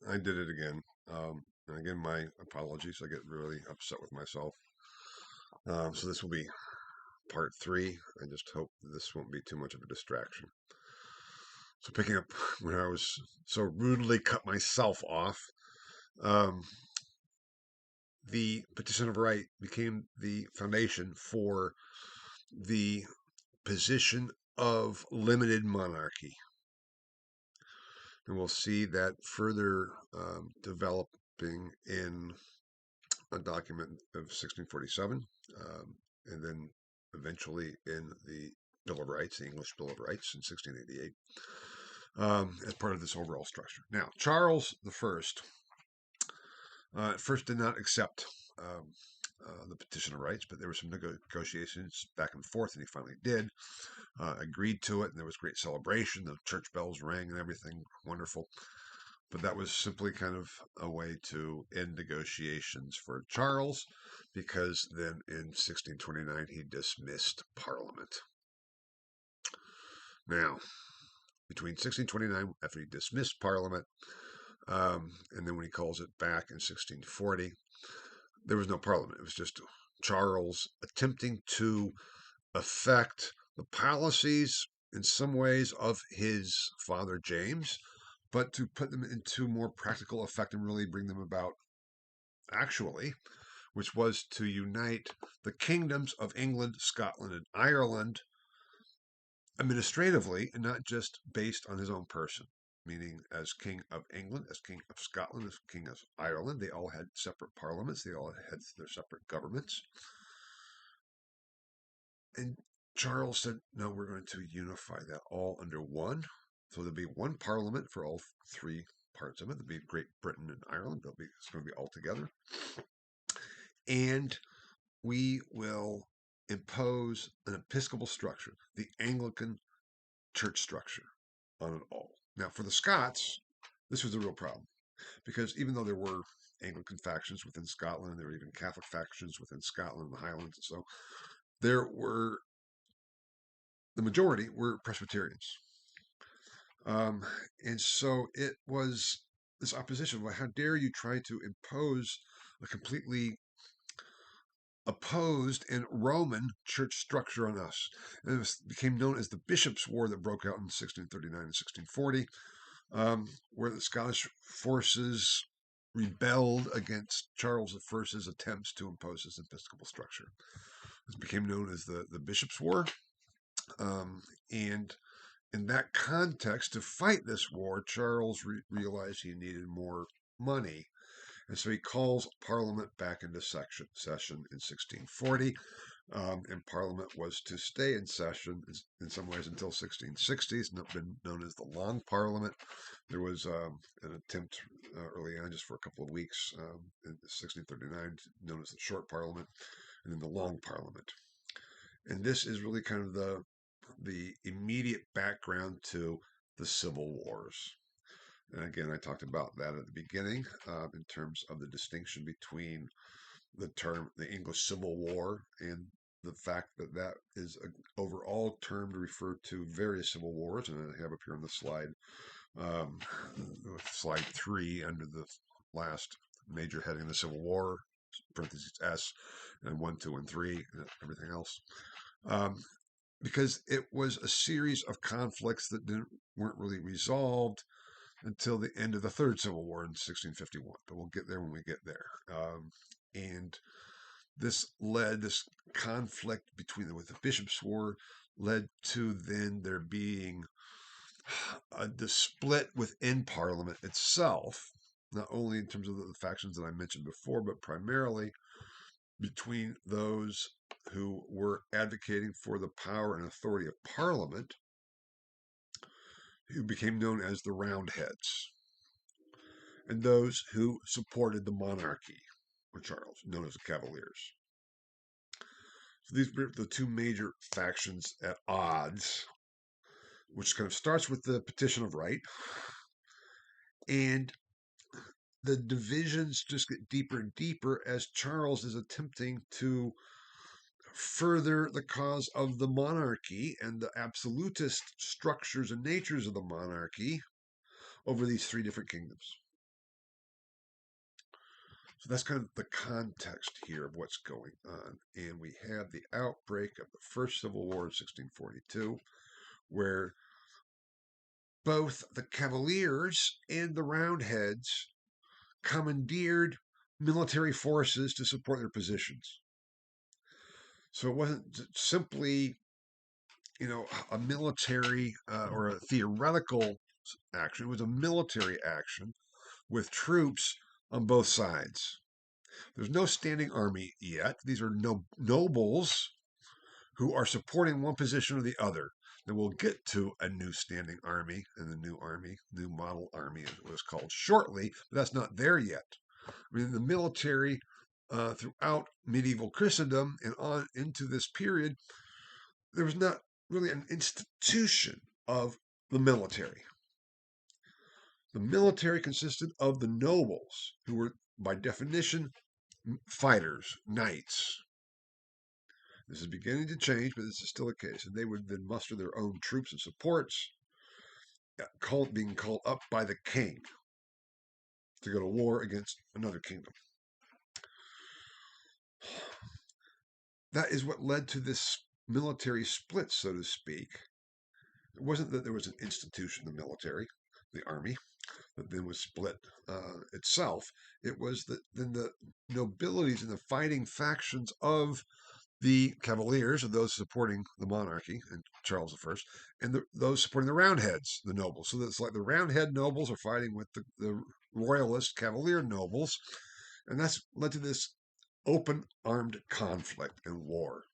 I did it again. And again, my apologies. I get really upset with myself. So this will be part three. I just hope this won't be too much of a distraction. So picking up where I was so rudely cut myself off, um, the Petition of Right became the foundation for the position of limited monarchy. And we'll see that further developing in a document of 1647, and then eventually in the Bill of Rights, the English Bill of Rights in 1688, as part of this overall structure. Now, Charles I at first did not accept the Petition of Rights, but there were some negotiations back and forth, and he finally did, agreed to it, and there was great celebration. The church bells rang and everything, wonderful. But that was simply kind of a way to end negotiations for Charles, because then in 1629 he dismissed Parliament. Now, between 1629, after he dismissed Parliament, and then when he calls it back in 1640, there was no Parliament. It was just Charles attempting to affect the policies in some ways of his father James, but to put them into more practical effect and really bring them about actually, which was to unite the kingdoms of England, Scotland, and Ireland administratively, and not just based on his own person. Meaning, as King of England, as King of Scotland, as King of Ireland, they all had separate parliaments, they all had their separate governments. And Charles said, no, we're going to unify that all under one. So there'll be one parliament for all three parts of it. There'll be Great Britain and Ireland. It's going to be all together. And we will impose an episcopal structure, the Anglican church structure, on it all. Now, for the Scots, this was a real problem because even though there were Anglican factions within Scotland, there were even Catholic factions within Scotland and the Highlands, and so there were the majority were Presbyterians, and so it was this opposition. Well, how dare you try to impose a completely opposed and Roman church structure on us? And it became known as the Bishops' War that broke out in 1639 and 1640, where the Scottish forces rebelled against Charles I's attempts to impose his episcopal structure. This became known as the Bishops' War. And in that context, to fight this war, Charles realized he needed more money. And so he calls Parliament back into session in 1640. And Parliament was to stay in session in some ways until 1660. It's been known as the Long Parliament. There was an attempt early on, just for a couple of weeks, in 1639, known as the Short Parliament, and then the Long Parliament. And this is really kind of the immediate background to the Civil Wars. And again, I talked about that at the beginning in terms of the distinction between the term the English Civil War and the fact that that is an overall term to refer to various civil wars. And I have up here on the slide, um, slide 3, under the last major heading, the Civil War, parentheses S, and 1, 2, and 3, and everything else. Because it was a series of conflicts that weren't really resolved until the end of the Third Civil War in 1651. But we'll get there when we get there. And this conflict with the Bishops' War led to then there being the split within Parliament itself, not only in terms of the factions that I mentioned before, but primarily between those who were advocating for the power and authority of Parliament, who became known as the Roundheads, and those who supported the monarchy, or Charles, known as the Cavaliers. So these were the two major factions at odds, which kind of starts with the Petition of Right, and the divisions just get deeper and deeper as Charles is attempting to further the cause of the monarchy and the absolutist structures and natures of the monarchy over these three different kingdoms. So that's kind of the context here of what's going on. And we have the outbreak of the First Civil War in 1642, where both the Cavaliers and the Roundheads commandeered military forces to support their positions. So it wasn't simply, a military or a theoretical action. It was a military action with troops on both sides. There's no standing army yet. These are nobles who are supporting one position or the other. Then we'll get to a new standing army, and the new model army is what it's called shortly, but that's not there yet. I mean, the military throughout medieval Christendom and on into this period, there was not really an institution of the military. The military consisted of the nobles, who were, by definition, fighters, knights. This is beginning to change, but this is still the case. And they would then muster their own troops and supports, being called up by the king to go to war against another kingdom. That is what led to this military split, so to speak. It wasn't that there was an institution, the military, the army, that then was split itself. It was that then the nobilities and the fighting factions of the Cavaliers, or those supporting the monarchy and Charles I, and those supporting the Roundheads, the nobles. So that's like the Roundhead nobles are fighting with the Royalist Cavalier nobles, and that's led to this open armed conflict and war.